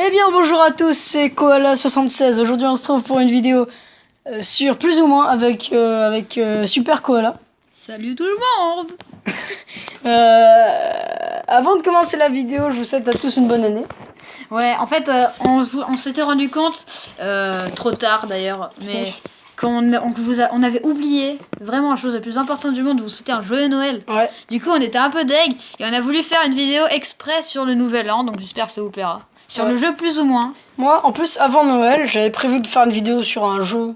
Eh bien bonjour à tous, c'est Koala76. Aujourd'hui on se trouve pour une vidéo sur plus ou moins avec Super Koala. Salut tout le monde. Avant de commencer la vidéo, je vous souhaite à tous une bonne année. Ouais, en fait, on s'était rendu compte, trop tard d'ailleurs, mais on avait oublié vraiment la chose la plus importante du monde, vous souhaiter un joyeux Noël. Ouais. Du coup, on était un peu deg et on a voulu faire une vidéo exprès sur le nouvel an, donc j'espère que ça vous plaira. Sur le jeu plus ou moins. Moi, en plus, avant Noël, j'avais prévu de faire une vidéo sur un jeu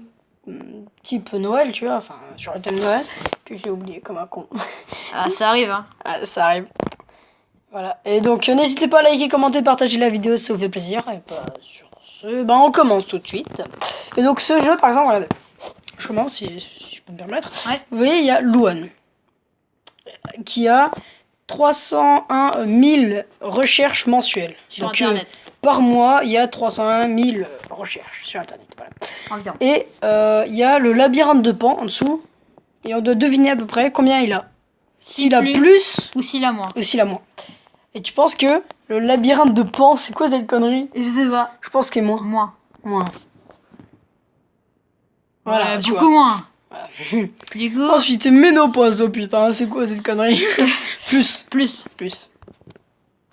type Noël, tu vois, enfin sur le thème Noël, puis j'ai oublié comme un con. Ah, ça arrive, hein. Ah, ça arrive. Voilà. Et donc, n'hésitez pas à liker, commenter, partager la vidéo si ça vous fait plaisir. Et bah, sur ce, on commence tout de suite. Et donc, ce jeu, par exemple, regardez. Je commence si je peux me permettre. Ouais. Vous voyez, il y a Luan qui a 301 000 recherches mensuelles. Sur Donc, Internet. par mois, il y a 301 000 recherches sur Internet. Voilà. Environ. Et il y a le labyrinthe de Pan en dessous. Et on doit deviner à peu près combien il a. S'il a plus ou s'il a moins. ou s'il a moins. Et tu penses que le labyrinthe de Pan, c'est quoi cette connerie? Je sais pas. Je pense que c'est moins. Moins. Voilà, Ouais, tu beaucoup vois. moins. Voilà. Du coup, Ensuite, ménopause, oh putain, c'est quoi cette connerie? Plus. plus.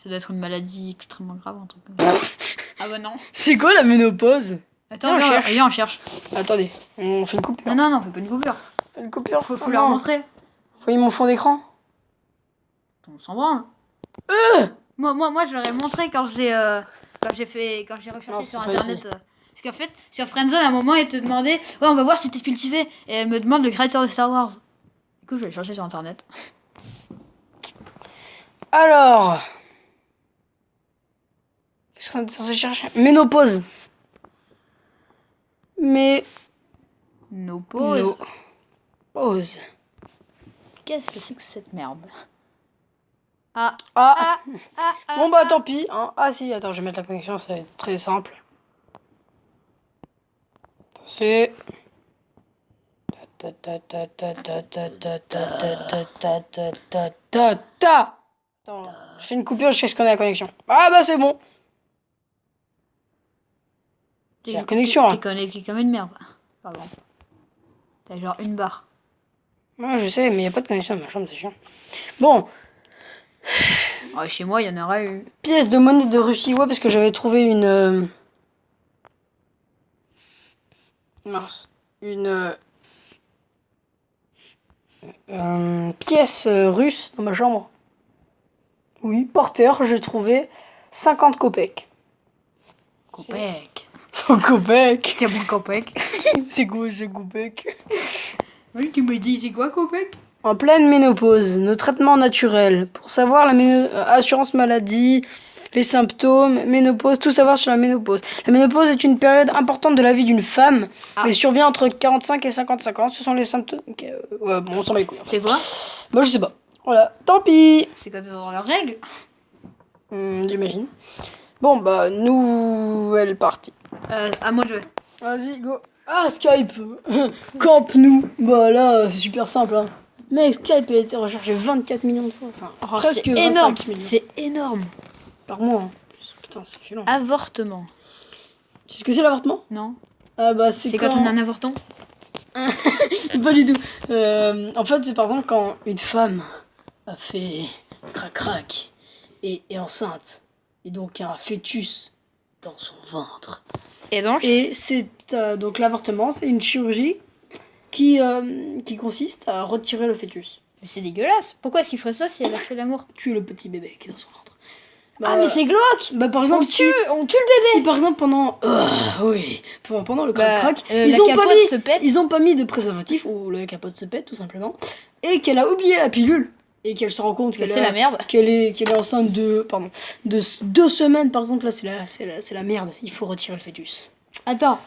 Ça doit être une maladie extrêmement grave, un truc comme ça. Ah bah non. C'est quoi la ménopause? Attends, viens, on cherche. Attendez, on fait une coupure. Non, on fait pas une coupure. Une coupure, Faut leur montrer. Vous voyez mon fond d'écran? On s'en branle. Moi, je leur ai montré quand j'ai recherché Non, sur c'est pas internet. Parce qu'en fait, sur Friendzone, à un moment, ils te demandaient, ouais, on va voir si t'es cultivé. Et elle me demande le créateur de Star Wars. Du coup, je vais aller chercher sur internet. Alors. Qu'est-ce qu'on est censé chercher? Ménopause. Nos pauses. Pause. Qu'est-ce que c'est que cette merde? Bon bah tant pis. Hein. Ah si, attends, je vais mettre la connexion, ça va être très simple. C'est... Attends, je fais une coupure jusqu'à ce qu'on ait la connexion. Ah bah c'est bon. J'ai la connexion. T'es connecté comme une merde. Pardon. T'as genre une barre. Ouais, je sais, mais il n'y a pas de connexion dans ma chambre, c'est chiant. Bon. Ouais, chez moi, il y en aura eu. Pièce de monnaie de Russie, ouais, parce que j'avais trouvé une... pièce russe dans ma chambre. Oui, par terre, j'ai trouvé 50 kopecks. Kopek. Kopecks. C'est bon, Kopek. C'est quoi ce kopecks? Oui, tu me dis, c'est quoi, Kopek? En pleine ménopause, nos traitements naturels. Pour savoir la assurance maladie, les symptômes, ménopause, tout savoir sur la ménopause. La ménopause est une période importante de la vie d'une femme. Elle survient entre 45 et 55 ans. Ce sont les symptômes... Ouais, bon, on s'en bat les couilles. C'est quoi? Moi, je sais pas. Voilà, tant pis. C'est quand ils ont leurs règles. J'imagine. Bon, bah, nouvelle partie. Moi je vais. Vas-y, go. Ah, Skype. Camp nous. Bah là, c'est super simple. Hein. Mec, Skype a été recherché 24 millions de fois. Enfin, presque c'est 25 énorme. millions. C'est énorme. Par mois. Hein. Putain, c'est violent. Avortement. Tu sais ce que c'est l'avortement? Non. Ah bah c'est quand on a un avorton. Pas du tout. En fait, c'est par exemple quand une femme a fait crac-crac et est enceinte. Et donc a un fœtus dans son ventre. Et c'est donc l'avortement, c'est une chirurgie qui consiste à retirer le fœtus. Mais c'est dégueulasse. Pourquoi est-ce qu'il ferait ça si elle a fait l'amour? Tuer le petit bébé qui est dans son ventre. Bah, mais c'est glauque. Bah par exemple, on tue le bébé. Si par exemple pendant le crac-crac, ils ont pas mis de préservatif ou la capote se pète tout simplement et qu'elle a oublié la pilule et qu'elle se rend compte qu'elle c'est la merde, qu'elle est enceinte de 2 semaines par exemple, là c'est la merde, il faut retirer le fœtus. Attends,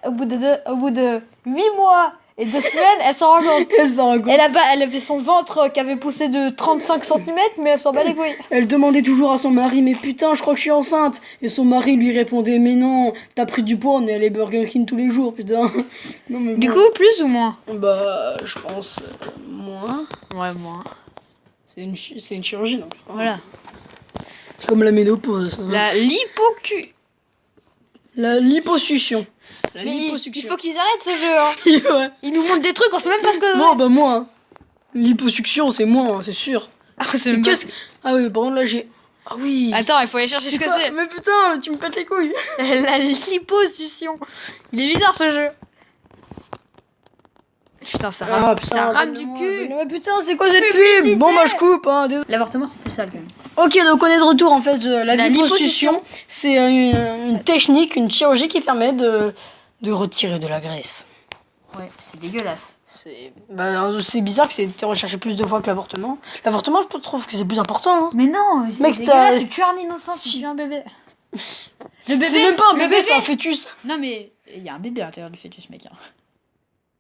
au bout de 8 mois et 2 semaines, elle s'en rend compte. Elle avait son ventre qui avait poussé de 35 cm, mais elle s'en bat les couilles. Elle demandait toujours à son mari, mais putain, je crois que je suis enceinte. Et son mari lui répondait, mais non, t'as pris du poids, on est allé Burger King tous les jours, putain. Non, mais bon. Du coup, plus ou moins? Bah, je pense moins. Ouais, moins. C'est une chirurgie, donc c'est pas... Voilà. C'est comme la ménopause. Hein. La lipocu... La liposuction. La Mais il liposuction. faut qu'ils arrêtent ce jeu. Hein. Ouais. Ils nous montrent des trucs, on sait même pas ce que Bon, bah moi. Hein. Liposuction, c'est moi, hein, c'est sûr. c'est. Mais qu'est-ce que... Ah oui, par contre, là, j'ai... Ah oui. Attends, il faut aller chercher ce que pas- c'est. Mais putain, tu me pètes les couilles. La liposuction. Il est bizarre ce jeu. Putain, ça rame, ça rame du cul. Mais putain, c'est quoi cette Publicité. pub? Bon, bah, je coupe. Hein, désolé. L'avortement, c'est plus sale quand même. Ok, donc on est de retour en fait. La La liposuction, c'est une technique, une chirurgie qui permet de retirer de la graisse. Ouais, c'est dégueulasse. C'est bizarre que c'est été recherché plus de fois que l'avortement. L'avortement, je trouve que c'est plus important. Hein. Mais non, Mec, c'est t'as- dégueulasse, tu tues un innocent, tu Si. tues un bébé. Le bébé, C'est même pas un le bébé, c'est un fœtus. Non mais il y a un bébé à l'intérieur du fœtus, mec. Hein.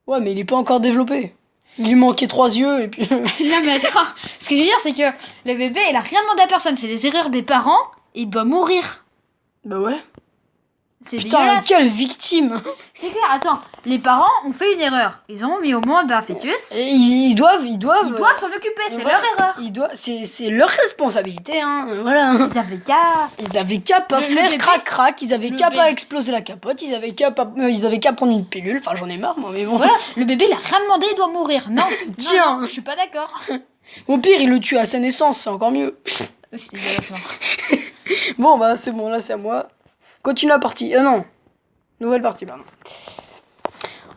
Ouais, mais il est pas encore développé. Il lui manquait 3 yeux et puis. Non mais attends, ce que je veux dire c'est que le bébé il a rien demandé à personne, c'est des erreurs des parents et il doit mourir. Bah ouais. C'est Putain, dégueulasse. quelle victime. C'est clair, attends, les parents ont fait une erreur. Ils ont mis au monde un fœtus. Et ils doivent. Ils doivent s'en occuper, c'est voilà. leur erreur. C'est leur responsabilité, hein. Voilà. Ils avaient qu'à... Ils avaient qu'à pas Le faire bébé- crac-crac, ils avaient le qu'à pas bébé- exploser la capote, ils avaient qu'à prendre une pilule. Enfin, j'en ai marre, moi, mais bon. Voilà, le bébé il a rien demandé, il doit mourir. Non, Tiens. non, je suis pas d'accord. Au pire, il le tue à sa naissance, c'est encore mieux. C'est dégueulasse, non. Bon, bah, c'est bon, là, c'est à moi. Continue la partie. Non. Nouvelle partie, pardon.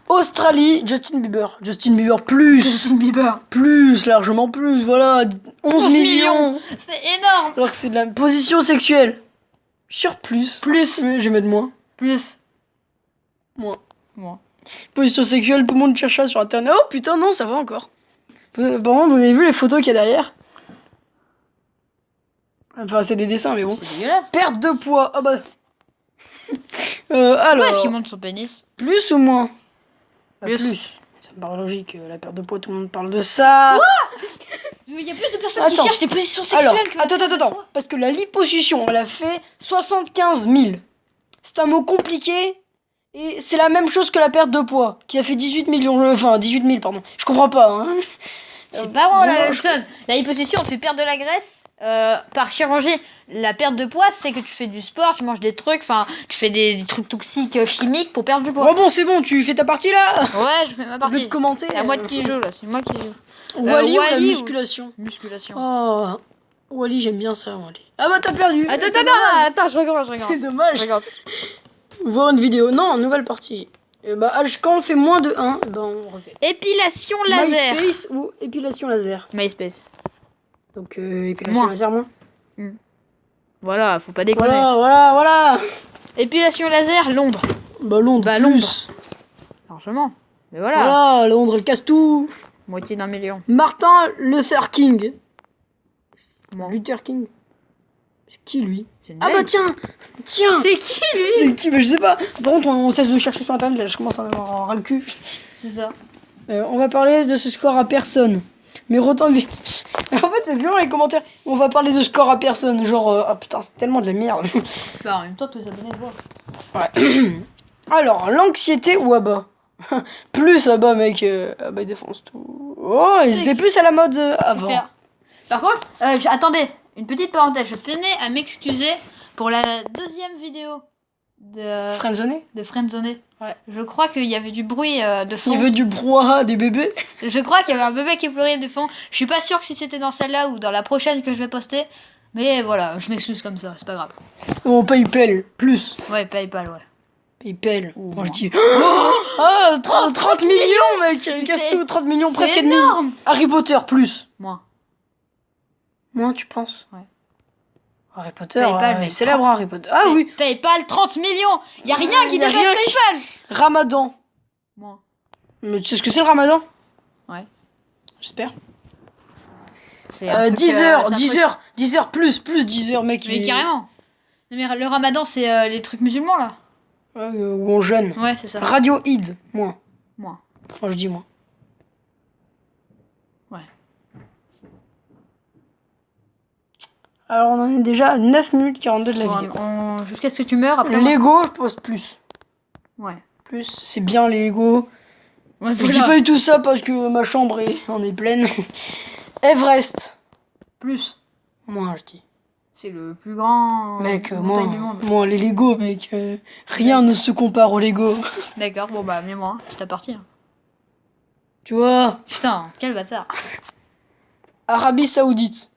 Australie, Justin Bieber. Justin Bieber, Justin Bieber. plus, largement plus, voilà. 11 11 millions. C'est énorme. Alors que c'est de la position sexuelle. Sur plus. Plus. Je vais mettre moins. Plus. Moins. Moi. Position sexuelle, tout le monde cherche ça sur internet. Oh putain, non, ça va encore. Par contre, vous avez vu les photos qu'il y a derrière? Enfin, c'est des dessins, mais bon. C'est dégueulasse. Perte de poids. Ah bah. Ouais, Alors. qui monte son pénis. Plus ou moins? Plus. Plus. Ça me paraît logique, la perte de poids, tout le monde parle de ça. Il y a plus de personnes qui Attends. cherchent des positions sexuelles Alors, que... attends. Parce que la liposuction, elle a fait 75 000. C'est un mot compliqué. Et c'est la même chose que la perte de poids, qui a fait 18 millions. Enfin, 18 000, pardon. Je comprends pas, hein. C'est pas vraiment la non, même chose. La liposuction, on te fait perdre de la graisse par chirurgie. La perte de poids, c'est que tu fais du sport, tu manges des trucs, enfin, tu fais des trucs toxiques chimiques pour perdre du poids. Bon, c'est bon, tu fais ta partie là. Ouais, je fais ma Au lieu partie. de commenter. C'est à moi qui joue là, c'est moi qui joue. Wally ou la Wally ou- musculation. Musculation. Oh, Wally, j'aime bien ça, Wally. Ah bah t'as perdu. Attends, C'est dommage. attends, je recommence. C'est dommage. Je recommence. Voir une vidéo. Non, nouvelle partie. Et bah, quand on fait moins de 1, ben on refait. Épilation laser. MySpace ou épilation laser. MySpace. Donc épilation Moins. laser moins. Voilà, faut pas déconner. Voilà. Épilation laser, Londres. Bah Londres. Bah, plus. Londres. Largement. Mais voilà, Voilà, Londres, elle casse tout. moitié d'un million. Martin Luther King. Moi. Luther King. C'est qui lui? C'est une Ah bah blague. tiens. C'est qui lui? C'est qui? Bah je sais pas. Par contre, on cesse de chercher sur internet, là je commence à en avoir ras le cul. C'est ça. On va parler de ce score à personne. Mais autant de... En fait, c'est violent les commentaires. On va parler de score à personne. Genre, ah putain, c'est tellement de la merde. Bah en même temps, tous les abonnés le voient. Ouais. Alors, l'anxiété ou Abba? Plus Abba, mec. Abba, il défonce tout. Oh, ils étaient plus à la mode avant. Super. Par contre, attendez, une petite parenthèse. Je tenais à m'excuser pour la deuxième vidéo de Friendzoné? Friendzoné. Ouais. Je crois qu'il y avait du bruit de fond. Il veut du brouhaha des bébés. Je crois qu'il y avait un bébé qui pleurait de fond. Je suis pas sûre que si c'était dans celle-là ou dans la prochaine que je vais poster. Mais voilà, je m'excuse comme ça, c'est pas grave. On PayPal, plus. Ouais, PayPal, ouais. PayPal. Ouh, Moi, je dis... Ah, 30 millions, mec. Il casse c'est- tout, 30 millions, presque C'est et demi. énorme. Harry Potter, plus. Moi. Moins, tu penses? Ouais. Harry Potter, PayPal, mec, célèbre Harry Potter. Ah oui. PayPal, 30 millions. Y a rien qui Y a dépasse rien qui- PayPal. Ramadan. Moi. Mais tu sais ce que c'est le Ramadan? Ouais. J'espère. C'est un truc, 10 c'est heures, un 10 truc- heures, 10 heures plus 10 heures, mec. Mais il est- carrément. Mais le ramadan, c'est les trucs musulmans, là. Ouais, où on jeûne. Ouais, c'est ça. Radio Id, moins. Moi. Enfin, je dis moins. Ouais. Alors, on en est déjà à 9 minutes 42 de la vidéo. Jusqu'à ce que tu meurs, après... Lego, je pose plus. Ouais. Plus, c'est bien les Lego. Ouais, Je dis pas du tout ça parce que ma chambre en est pleine. Everest. Plus. Moins, je dis. C'est le plus grand Mec, montagne du monde. moi, les Lego, mec, rien ne se compare aux Lego. D'accord, bon bah, mets-moi, c'est ta partie. Hein. Tu vois, Putain, quel bâtard. Arabie Saoudite.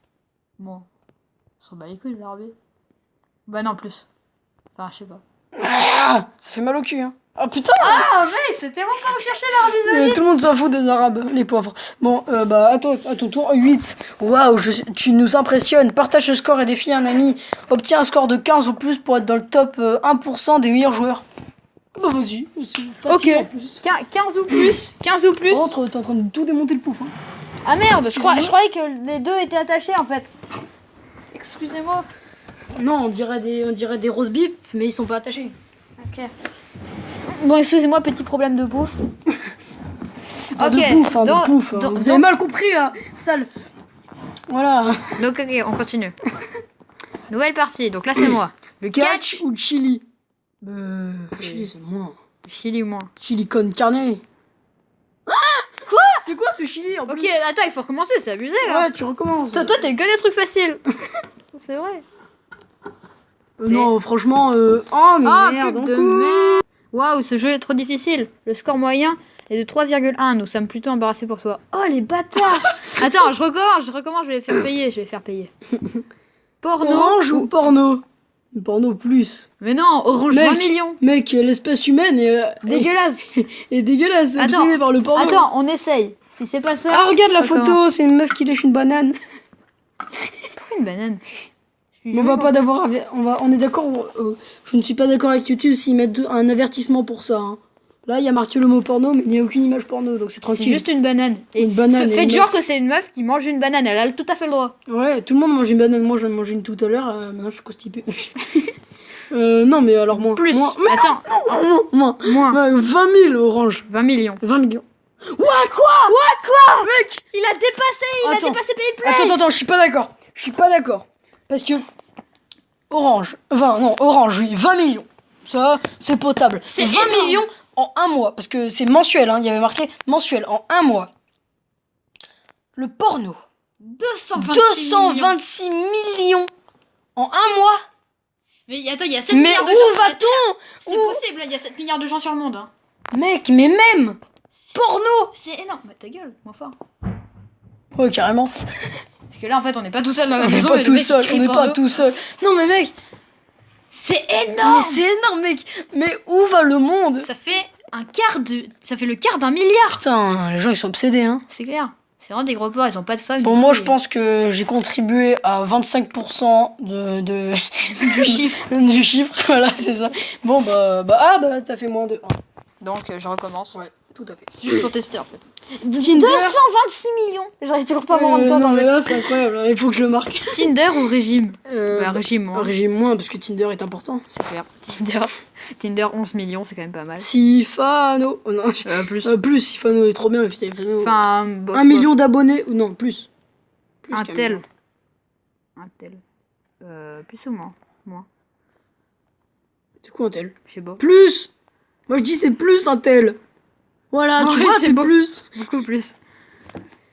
Bon, on s'en bat les couilles, l'Arabie. Bah non, plus. Enfin, je sais pas. Ah, ça fait mal au cul, hein. Ah putain! Ah, mec, c'est tellement pas recherché l'Arabie Saoudite. Tout le monde s'en fout des Arabes, les pauvres. Bon, bah, à ton tour. 8. Waouh, tu nous impressionnes. Partage ce score et défie un ami. Obtiens un score de 15 ou plus pour être dans le top 1% des meilleurs joueurs. Bah, vas-y. C'est facile, Ok. en plus. 15 ou plus. 15 ou plus. Rentre, t'es en train de tout démonter le pouf. Hein. Ah merde, je Excusez-moi. croyais que les deux étaient attachés en fait. Excusez-moi. Non, on dirait des roast beef, mais ils sont pas attachés. Ok. Bon, excusez-moi, petit problème de bouffe. Pas Ok, de pouf, hein, donc- de pouf. Hein. donc- Vous avez mal compris, là. Sale. Voilà. Donc, ok, on continue. Nouvelle partie, donc là c'est moi. Le Catch catch. ou chili? Chili, c'est moi. Chili ou moins. Chili con carne. Quoi? C'est quoi ce chili en Ok, plus? attends, il faut recommencer, c'est abusé là. Ouais, tu recommences. Toi, t'as eu que des trucs faciles. C'est vrai. Non, franchement, oh, mais Ah, merde, pub de encore. merde. Waouh, ce jeu est trop difficile. Le score moyen est de 3,1. Nous sommes plutôt embarrassés pour toi. Oh, les bâtards. Attends, je recommence, je vais les faire payer, Porno. Orange ou porno? Porno plus. Mais non, Orange Mec. 20 millions. Mec, l'espèce humaine Dégueulasse. est dégueulasse, Attends, obsédée par le porno. Attends, on essaye. Si c'est pas ça. Ah, regarde la on photo, recommence. c'est une meuf qui lèche une banane. Pourquoi une banane? Mais on va pas d'avoir, on est d'accord. Je ne suis pas d'accord avec YouTube s'ils mettent un avertissement pour ça. Hein. Là, il y a marqué le mot porno, mais il n'y a aucune image porno, donc c'est C'est tranquille. juste une banane. Et Une banane. et faites une genre meuf. que c'est une meuf qui mange une banane. Elle a tout à fait le droit. Ouais, tout le monde mange une banane. Moi, j'en ai mangé une tout à l'heure. Maintenant, je suis constipé. Non, mais alors moi. Plus. Moi, Attends, moi. moins. 20 000 orange. 20 millions. 20 millions. Quoi, mec? Il a dépassé, Attends. PayPal. Attends, je suis pas d'accord. Je suis pas d'accord. Parce que orange, oui, 20 millions. Ça, c'est potable. C'est 20 énorme. millions en un mois. Parce que c'est mensuel, hein. Il y avait marqué mensuel en un mois. Le porno. 226 millions en un mois. Mais attends, il y a 7 Mais milliards de gens. où va-t-on? C'est possible, il y a 7 milliards de gens sur le monde. Hein. Mec, mais même porno. C'est énorme. Bah ta gueule, moins fort. Ouais, carrément. Parce que là, en fait, on n'est pas tout seul dans la On n'est maison. pas mais le tout mec, il seul. crie On n'est pas porno. tout seul. Non, mais mec. C'est énorme. Mais c'est énorme, mec. Mais où va le monde? Ça fait ça fait le quart d'un milliard. Putain, les gens ils sont obsédés, hein. C'est clair. C'est vraiment des gros porcs, ils ont pas de femmes. Bon, du moi tout, je pense que j'ai contribué à 25% du chiffre. du chiffre. Voilà, c'est ça. Bon, bah, ça fait moins de 1. Donc, je recommence. Ouais, tout à fait. C'est juste pour tester, en fait. Tinder. 226 millions. J'arrive toujours pas à m'en rendre compte, non, en mais fait. là, c'est incroyable. hein. Il faut que je le marque. Tinder ou régime Bah, Bah, régime, moi. un régime moins, parce que Tinder est important. C'est clair. Tinder, 11 millions, c'est quand même pas mal. Sifano. Oh, non. Plus. Plus, Sifano est trop bien. Sifano. Enfin, bof, 1 million d'abonnés. Non, plus. Plus Un qu'un tel. million. Un tel. Plus ou moins Moins. C'est quoi un tel? Je sais pas. Plus. Moi je dis c'est plus un tel. Voilà, tu Ouais, vois, c'est c'est beau. plus. Beaucoup plus.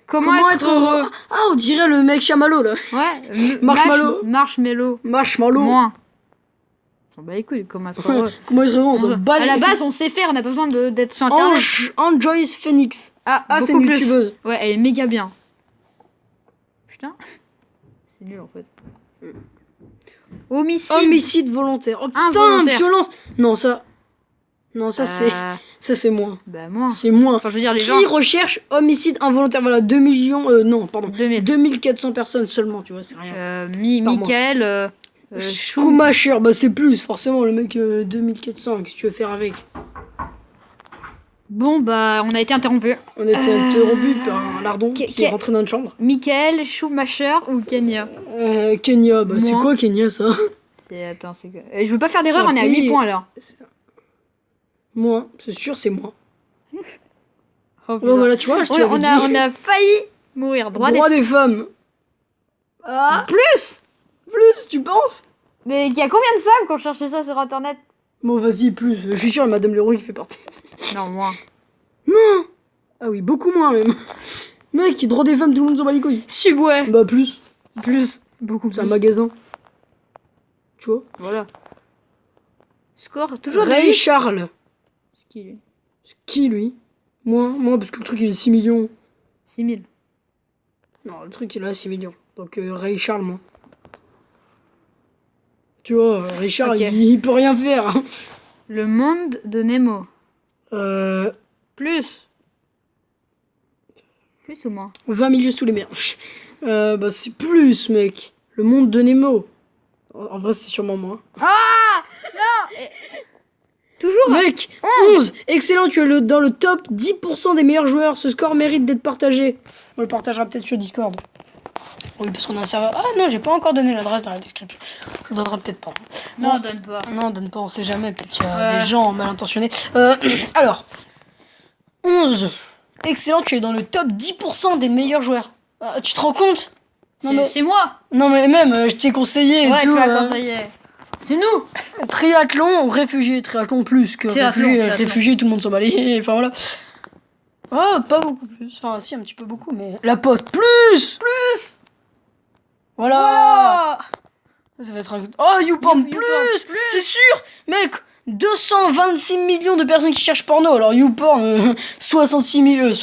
Comment être heureux? Ah, on dirait le mec chamallow là. Ouais. Marshmallow. Marshmallow. Marshmallow. Moins. On s'en bat les couilles, comment être heureux. Comment être heureux? On s'en bat À les la couilles. base, on sait faire, on a pas besoin d'être sur internet. Anjoyce Phoenix. Ah, Ah, c'est beaucoup une plus. youtubeuse. Ouais, elle est méga bien. Putain. C'est nul en fait. Homicide. Homicide volontaire. Oh putain, Involontaire. violence. Non, ça. Non, ça Euh, c'est moins. Bah, moins. C'est moins. Enfin, je veux dire, les Qui gens. recherche homicide involontaire? Voilà, 2 millions. Non, pardon. 2000. 2400 personnes seulement, tu vois, c'est rien. Par mois. Michael. Chou. Schumacher, bah c'est plus, forcément, le mec 2400, qu'est-ce que tu veux faire avec? Bon, bah, on a été interrompu. On était interrompu par un lardon qui est Ke- rentré dans une chambre. Michael Schumacher ou Kenya Kenya, bah c'est Moi. quoi Kenya ça? C'est. Attends, c'est quoi Je veux pas faire d'erreur, C'est un on est à pays. 8 points alors. Moi, c'est sûr, c'est moi. Oh, Bon, voilà, tu vois, je te l'avais dit. on a failli mourir. Droit Droit des femmes. Ah, Plus. plus, tu penses? Mais il y a combien de femmes qui ont cherché ça sur internet? Bon, vas-y, plus. Je suis sûr, Madame Leroy qui fait partie. Non, moins. Non. Ah oui, beaucoup moins même. Mec, droit des femmes, tout le monde s'en bat les couilles. Subway. Bah plus. Plus. Beaucoup C'est un magasin. Tu vois. Voilà. Score toujours de Ray 8. Charles. C'est qui lui? C'est qui lui? Moi, parce que le truc il est 6 millions. 6000. Non, le truc il est à 6 millions. Donc Ray Charles, moi. Tu vois, Ray Charles, Ok. il peut rien faire. Hein. Le monde de Nemo. Euh, Plus. Plus ou moins? 20 milieux sous les mers. Bah c'est plus, mec. Le monde de Nemo. En vrai, c'est sûrement moi. Toujours. Mec, 11. Excellent, tu es dans le top 10% des meilleurs joueurs. Ce score mérite d'être partagé. On le partagera peut-être sur Discord. Oui, parce qu'on a un serveur. Ah non, j'ai pas encore donné l'adresse dans la description. Je le donnerai peut-être pas. Non, on donne pas. Non, on donne pas, on sait jamais. Peut-être qu'il y a Ouais. des gens mal intentionnés. Alors, 11. Excellent, tu es dans le top 10% des meilleurs joueurs. Ah, tu te rends compte? C'est moi. Non, mais même, je t'ai conseillé et Ouais, tout. tu l'as conseillé. C'est nous. Triathlon ou réfugié? Triathlon plus que Triathlon, réfugié. triathlon. Réfugié, tout le monde s'en bat les. Enfin voilà. Oh, pas beaucoup plus. Enfin, si, un petit peu beaucoup, mais. La poste, plus! Voilà! Ça va être un. Oh, YouPorn, YouPorn, plus! plus. C'est sûr! Mec! 226 millions de personnes qui cherchent porno. Alors, YouPorn, 68 millions,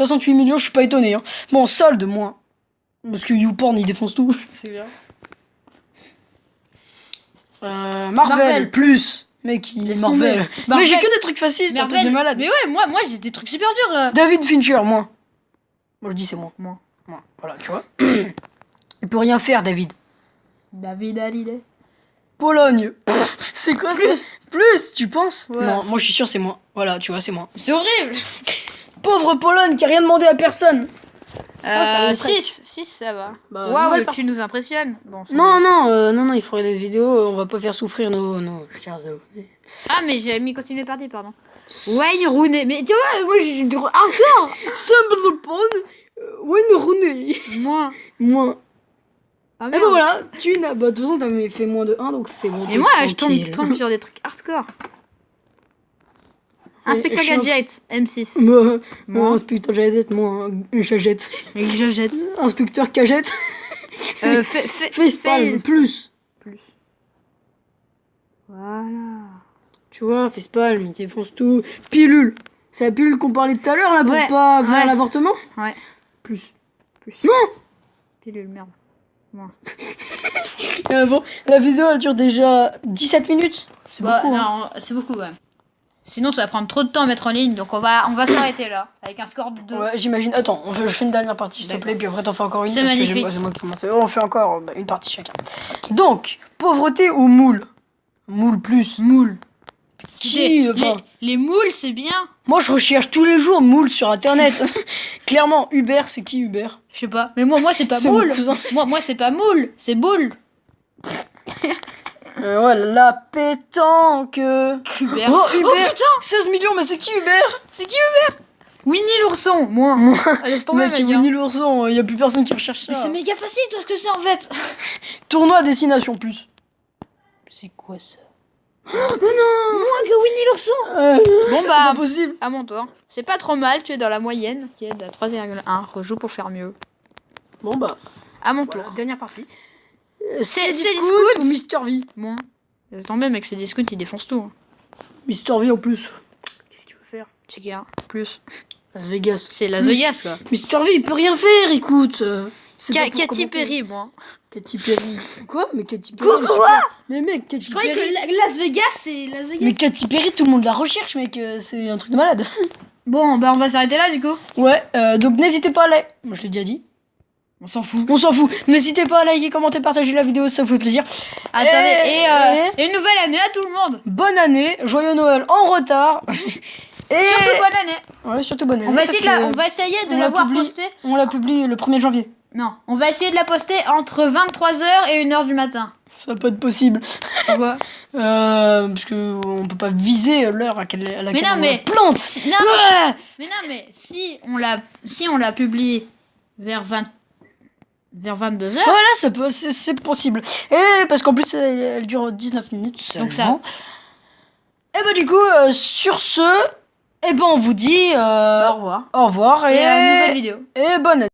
je suis pas étonné. Hein. Bon, solde, moins. Parce que YouPorn, il défonce tout. C'est bien. Marvel, plus. Mec, il Laisse Marvel. tomber. Mais j'ai Marvel. que des trucs faciles, c'est un truc Marvel. de malade. Mais ouais, moi j'ai des trucs super durs. David Fincher, moins. Moi, je dis c'est moins. Moi. Voilà, tu vois. Il peut rien faire, David. David Hallyday. Pologne. C'est quoi ça? Plus, tu penses? Ouais. Non, moi je suis sûr c'est moi. Voilà, tu vois, c'est moi. C'est horrible. Pauvre Pologne qui a rien demandé à personne. ça va 6, ça va. Bah, Waouh, nouvelle tu partie. nous impressionnes. Bon, ça Non, va. non, il faudrait des vidéos, on va pas faire souffrir nos chers abonnés. Ah, mais j'ai mis continuer partie, pardon. Wayne Rooney. Mais tu vois, moi j'ai du encore. Simple Pone, Wayne Rooney. Moi. Moi. Ah, Et merde. bah voilà, tu n'as. Bah, de toute façon, t'avais fait moins de 1, donc c'est bon. Et t'es moi, je tranquille. tombe sur des trucs hardcore. Inspecteur je suis un- Gadget, M6. Moi, Moi. inspecteur Gadget, moi, Jajette. Gadget. Inspecteur Cagette. Facepalm, plus. Voilà. Tu vois, Facepalm, il défonce tout. Pilule. C'est la pilule qu'on parlait tout à l'heure, là, pour Ouais, pas faire ouais. l'avortement. Ouais. Plus. Non. Pilule, merde. Bon, la vidéo, elle dure déjà 17 minutes. C'est Bah, beaucoup, hein. non, c'est beaucoup, ouais. Sinon, ça va prendre trop de temps à mettre en ligne, donc on va s'arrêter là, avec un score de 2. Ouais, j'imagine. Attends, je fais une dernière partie, s'il te plaît, puis après t'en fais encore une. C'est parce que magnifique. c'est moi qui commence. On fait encore une partie chacun. Donc, pauvreté ou moule? Moule plus. Moule. Qui enfin, Les moules, c'est bien. moi, je recherche tous les jours moule sur internet. Clairement, Uber, c'est qui Uber? Je sais pas. Mais moi c'est pas C'est mon moule. cousin. Moi, c'est pas moule, c'est boule. Ouais, la pétanque. Uber. Oh, Uber. Oh, putain. 16 millions, mais c'est qui Uber? Winnie l'ourson, moi. Laisse tomber, Mec, mec. Winnie l'ourson, y a plus personne qui recherche ça. Mais c'est méga facile, toi, ce que c'est en fait. Tournoi à destination plus. C'est quoi ça? Moins que Winnie l'ourson. Bon, c'est bah, pas possible. à mon tour. C'est pas trop mal, tu es dans la moyenne, qui est de 3,1. Rejoue pour faire mieux. Bon bah, À mon tour. voilà, dernière partie. C'est Scoot ou Mr V? Bon. Laisse tomber, mec, c'est des scouts, ils défoncent tout. Mr V en plus. Qu'est-ce qu'il veut faire? C'est qui, hein. Plus. Las Vegas. C'est Las Plus. Vegas, quoi. Mr V, il peut rien faire, écoute. C'est pas pour Katy commenter. Perry, moi. Katy Perry. Quoi? Mais Katy Perry. Quoi elle, c'est pas- Mais mec, Katy Je croyais Perry. que Las Vegas, c'est Las Vegas. Mais Katy Perry, tout le monde la recherche, mec. C'est un truc de malade. Bon, bah, on va s'arrêter là, du coup. Ouais, donc n'hésitez pas à liker. Moi, je l'ai déjà dit. On s'en fout. On s'en fout. N'hésitez pas à liker, commenter, partager la vidéo, ça vous fait plaisir. Attendez, et une nouvelle année à tout le monde. Bonne année, joyeux Noël en retard. Et Surtout bonne année. ouais, surtout bonne année. On va parce essayer de que on va essayer de on la la voir publie. postée. On la publie le 1er janvier. Non, on va essayer de la poster entre 23h et 1h du matin. Ça va pas être possible. Pourquoi? Parce que on peut pas viser l'heure à laquelle Mais on non, la mais plante. non, Ouais. mais non, mais si on la publie vers 22h, Voilà, ça peut, c'est possible. Et parce qu'en plus, elle dure 19 minutes. donc seulement. ça. Et bah du coup, sur ce, et ben on vous dit Au revoir. au revoir Et à une nouvelle vidéo. et bonne année.